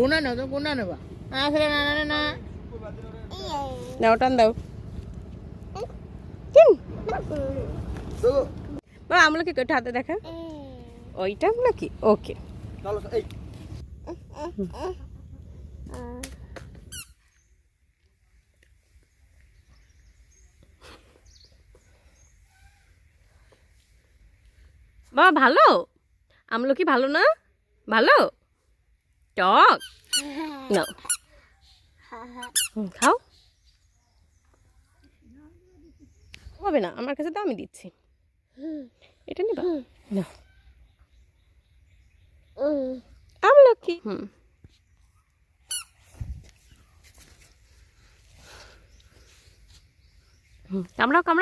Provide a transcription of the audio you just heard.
গুনা নাও তো গুনা নেবা আসলে না না না দাও টান দাও বা আমলকি কটা হাতে দেখা ওইটা আমলকি ওকে বাবা ভালো আমলকি ভালো না ভালো টক নাও খাও হবে না আমার কাছে তো আমি দিচ্ছি এটা নিবা না আমলকি কামড়াও কামড়াও